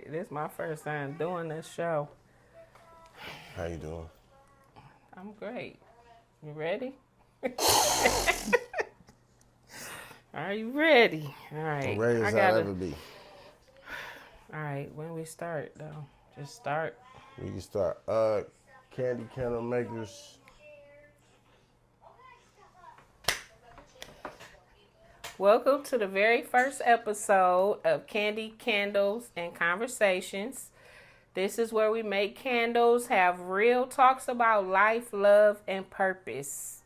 This is my first time doing this show. How you doing? I'm great. You ready? Are you ready? All right. I'm ready as I'll ever be. All right. When we start, though, just start. We can start. Candy candle makers. Welcome to the very first episode of Candy, Candles, and Conversations. This is where we make candles, have real talks about life, love, and purpose,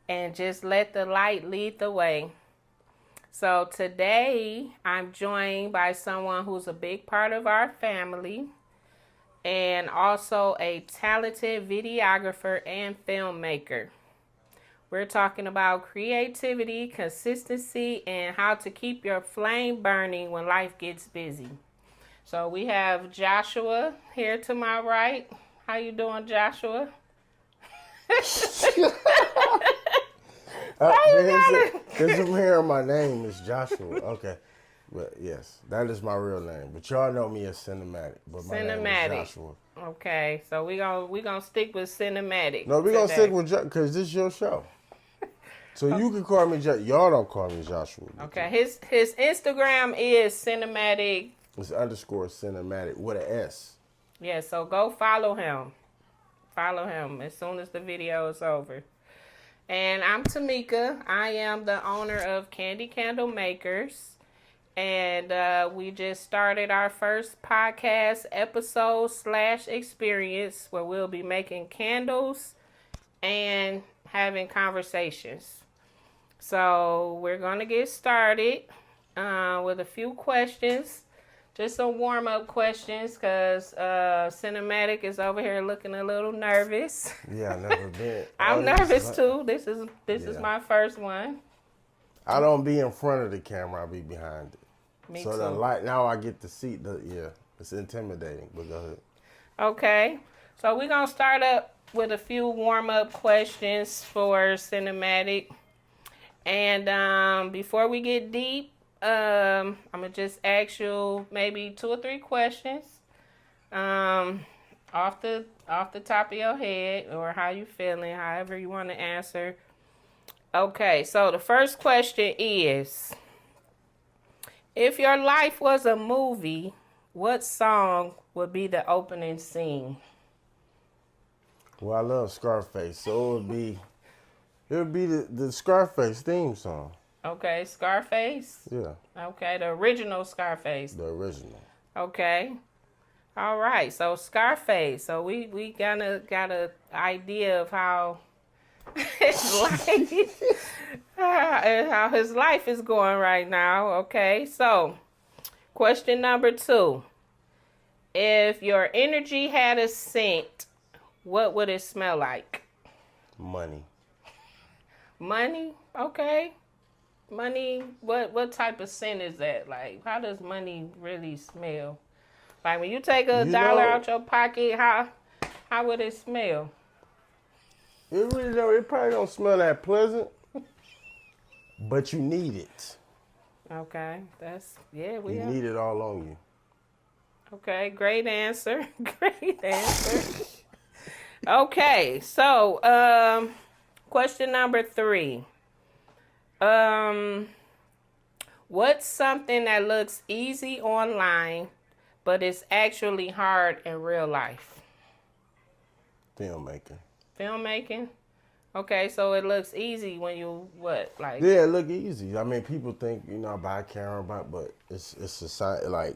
and just let the light lead the way. So today, I'm joined by someone who's a big part of our family and also a talented videographer and filmmaker. We're talking about creativity, consistency, and how to keep your flame burning when life gets busy. So we have Joshua here to my right. How you doing, Joshua? There's some hair on my name. It's Joshua. Okay. But yes, that is my real name. But y'all know me as Sinematic. But my name is Joshua. Okay, so we gonna stick with Sinematic. No, we're going to stick with Joshua because this is your show. So you can call me Joshua. Y'all don't call me Joshua. Okay, his Instagram is Sinematic. It's underscore Sinematic with an S. Yeah, so go follow him. Follow him as soon as the video is over. And I'm Tamika. I am the owner of Candy Candle Makers. And we just started our first podcast episode / experience where we'll be making candles and having conversations. So we're going to get started with a few questions. Just some warm-up questions because Sinematic is over here looking a little nervous. Yeah, I've never been. I'm nervous too. This is my first one. I don't be in front of the camera. I be behind it. Me so too. the light, now I get to see it's intimidating, but go ahead. Okay, so we're going to start up with a few warm-up questions for Sinematic. And before we get deep, I'm going to just ask you maybe 2 or 3 questions off the top of your head or how you feeling, however you want to answer. Okay, so the first question is, if your life was a movie, what song would be the opening scene? Well, I love Scarface, so it would be the Scarface theme song. Okay, Scarface? Yeah. Okay, the original Scarface. The original. Okay. All right, so Scarface. So we got a idea of how how his life is going right now. Okay, so question number 2. If your energy had a scent, what would it smell like? Money. Money? Okay. Money, what type of scent is that? Like, how does money really smell? Like, when you take a dollar out your pocket, how would it smell? It probably don't smell that pleasant, but you need it. Okay, You need it all on you. Okay, great answer. Great answer. Okay, so, question number 3. What's something that looks easy online, but it's actually hard in real life? Filmmaking. Filmmaking? Okay, so it looks easy when you, Yeah, it look easy. I mean, people think, buy a camera, but it's society, like,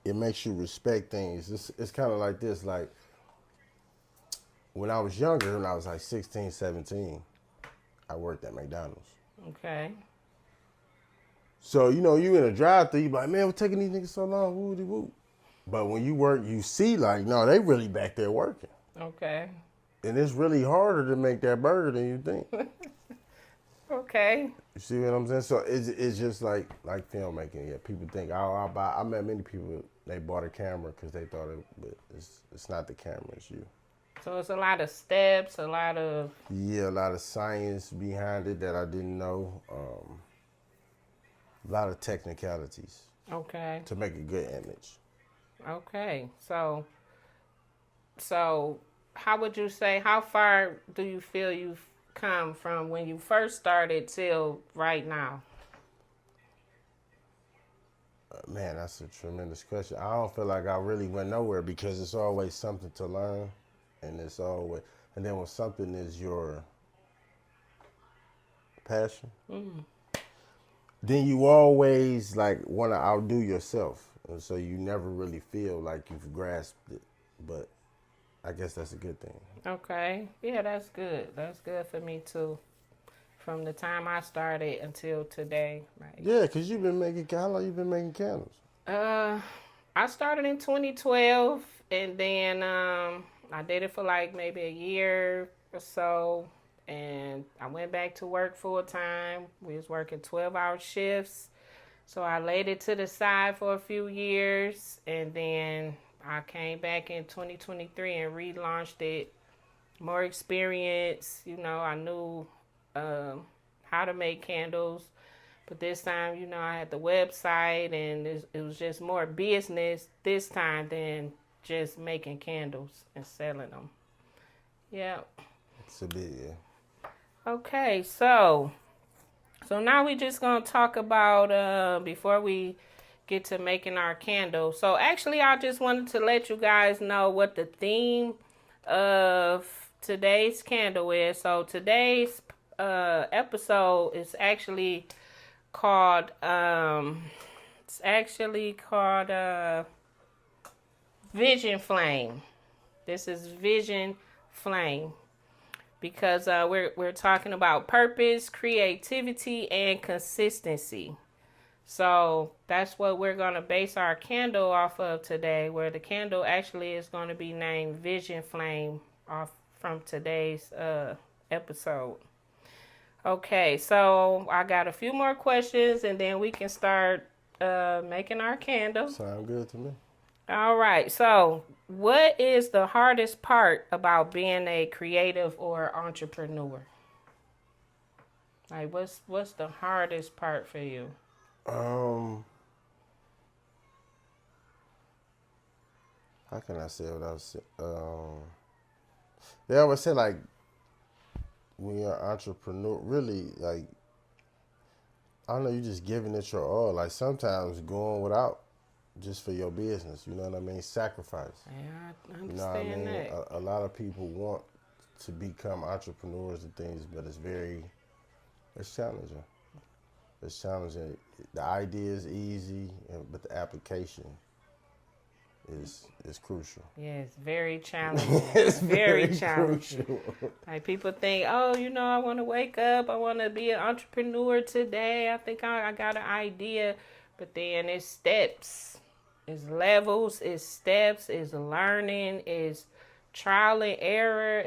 it makes you respect things. It's kind of like this, like, when I was younger, when I was like 16, 17, I worked at McDonald's. Okay. So, you in a drive-thru, you be like, man, what's taking these niggas so long? Woo-de-woo. But when you work, you see, like, no, they really back there working. Okay. And it's really harder to make that burger than you think. Okay. You see what I'm saying? So it's just like filmmaking. Yeah, people think I'll buy. I met many people. They bought a camera because they thought but it's not the camera. It's you. So it's a lot of steps, a lot of science behind it that I didn't know. A lot of technicalities. Okay. To make a good image. Okay. So how would you say, how far do you feel you've come from when you first started till right now? Man, that's a tremendous question. I don't feel like I really went nowhere because it's always something to learn, and it's always, and then when something is your passion, Mm. then you always like want to outdo yourself, and so you never really feel like you've grasped it. But I guess that's a good thing. Okay. Yeah, that's good. That's good for me too. From the time I started until today. Like, Yeah, cause you've been making. How long you been making candles? uh, I started in 2012, and then I did it for like maybe a year or so, and I went back to work full time. We was working 12-hour shifts, so I laid it to the side for a few years, and then I came back in 2023 and relaunched it. More experience, I knew um, how to make candles. But this time, I had the website, and it was just more business this time than just making candles and selling them. Yeah. It's a bit, yeah. Okay, so now we just gonna talk about before we get to making our candles. So actually, I just wanted to let you guys know what the theme of today's candle is. So today's episode is actually called Vision Flame. This is Vision Flame because we're talking about purpose, creativity, and consistency. So that's what we're going to base our candle off of today, where the candle actually is going to be named Vision Flame off from today's episode. Okay, so I got a few more questions, and then we can start making our candle. Sound good to me. All right, so what is the hardest part about being a creative or entrepreneur? Like, what's the hardest part for you? Um, how can I say what I was? They always say like when you're an entrepreneur, really like I don't know, you just giving it your all. Like sometimes going without just for your business, you know what I mean? Sacrifice. Yeah, I You know what I understand mean? that. A lot of people want to become entrepreneurs and things, but it's challenging. It's challenging. The idea is easy, but the application is crucial. Yeah, it's very challenging. It's Very very challenging. crucial. Like people think, oh, I want to wake up. I want to be an entrepreneur today. I think I got an idea. But then it's steps, it's levels, it's steps, it's learning, it's trial and error,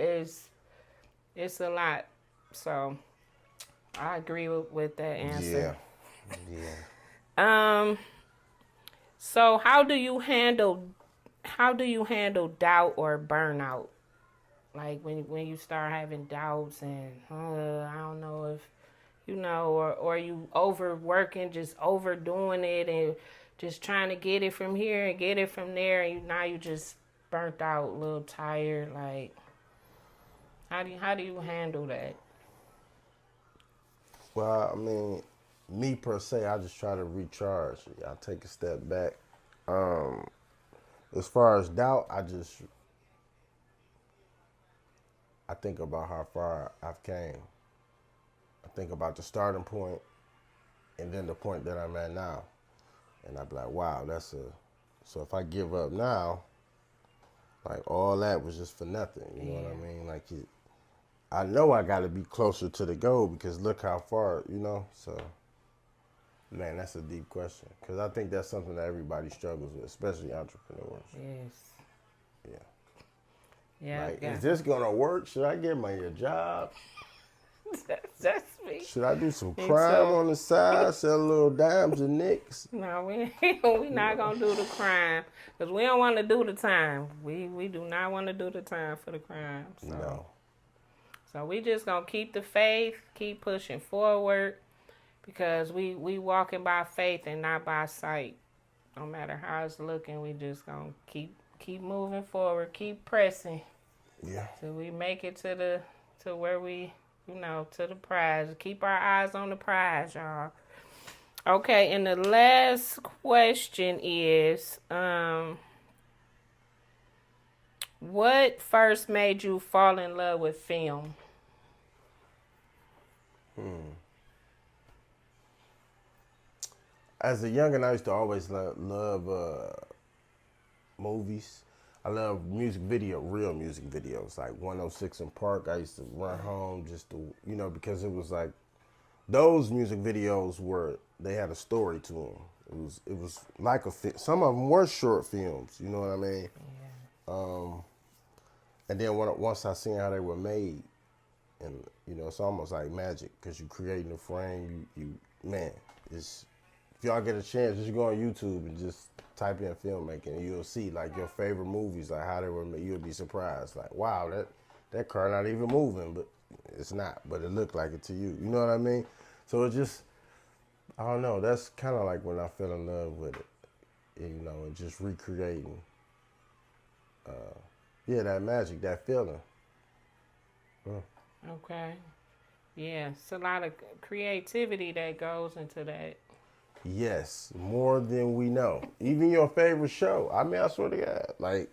it's a lot. So I agree with that answer. Yeah. Yeah. Um. So how do you handle doubt or burnout? Like when you start having doubts and I don't know if or you overworking, just overdoing it and just trying to get it from here and get it from there, and now you just burnt out, a little tired. Like how do you handle that? Well, I mean, me per se, I just try to recharge. I take a step back. Um, as far as doubt, I think about how far I've came. I think about the starting point and then the point that I'm at now. And I'd be like, wow, so if I give up now, like all that was just for nothing. You know what I mean? Like I know I got to be closer to the goal because look how far, so. Man, that's a deep question because I think that's something that everybody struggles with, especially entrepreneurs. Yes. Yeah. Yeah. Like, Yeah. is this gonna work? Should I get my job? That's me. Should I do some Me crime too. on the side, sell little dimes and nicks? No, we not gonna do the crime because we don't want to do the time. We do not want to do the time for the crime. So. No. So we just gonna keep the faith, keep pushing forward, because we walking by faith and not by sight. No matter how it's looking, we just gonna keep moving forward, keep pressing. Yeah. Till we make it to where we, to the prize. Keep our eyes on the prize, y'all. Okay, and the last question is, what first made you fall in love with film? As a youngin', I used to always love movies. I love real music videos, like 106 in Park. I used to run home just to, because it was like those music videos they had a story to them. It was like some of them were short films. You know what I mean? Yeah. And then once I seen how they were made, and it's almost like magic because you creating a frame. It's if y'all get a chance, just go on YouTube and just type in filmmaking, and you'll see like your favorite movies, like how they were made. You'll be surprised, like wow, that car not even moving, but it's not, but it looked like it to you. You know what I mean? So it just, I don't know. That's kind of like when I fell in love with it, and just recreating. That magic, that feeling. Okay. Yeah, it's a lot of creativity that goes into that. Yes, more than we know. Even your favorite show. I mean, I swear to God, like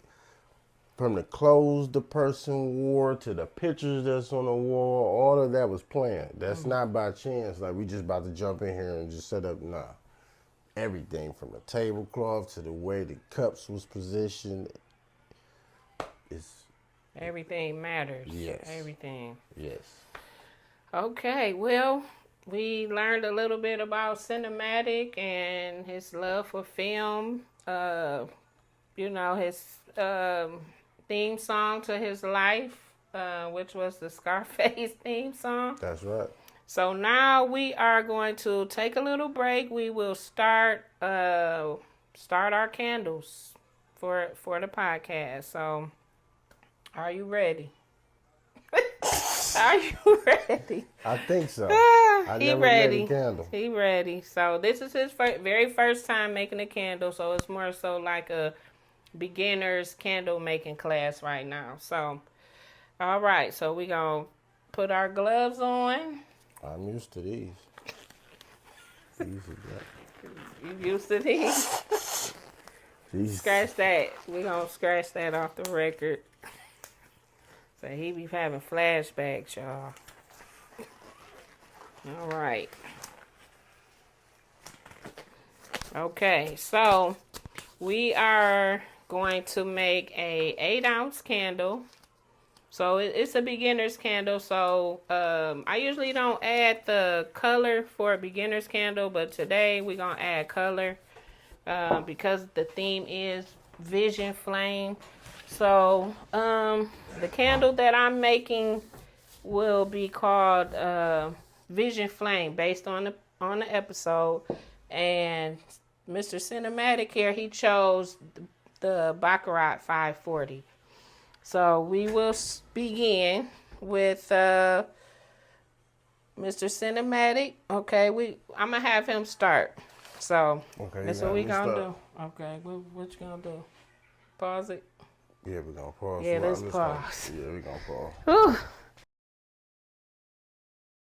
from the clothes the person wore to the pictures that's on the wall, all of that was planned. That's not by chance. Like we just about to jump in here and just set up. Nah, everything from the tablecloth to the way the cups was positioned. Everything matters. Yes. Everything. Yes. Okay, well, we learned a little bit about Sinematic and his love for film. His theme song to his life, which was the Scarface theme song. That's right. So now we are going to take a little break. We will start our candles for the podcast. So, are you ready? Are you ready? I think so. I He never ready. made a candle. He ready. So this is his very first time making a candle. So it's more so like a beginner's candle making class right now. So, all right. So we gonna put our gloves on. I'm used to these. You used to these? Scratch that. We gonna scratch that off the record. So he be having flashbacks, y'all. All right. Okay, so we are going to make a 8-ounce candle. So it's a beginner's candle. So I usually don't add the color for a beginner's candle, but today we're gonna add color because the theme is Vision Flame. So the candle that I'm making will be called Vision Flame, based on the episode. And Mr. Sinematic here, he chose the Baccarat 540. So we will begin with Mr. Cinematic. Okay, I'm gonna have him start. So that's what we gonna do. Okay, what you gonna do? Pause it. Yeah, we're gonna pause. Yeah, let's pause. Yeah, we're gonna pause. Whew.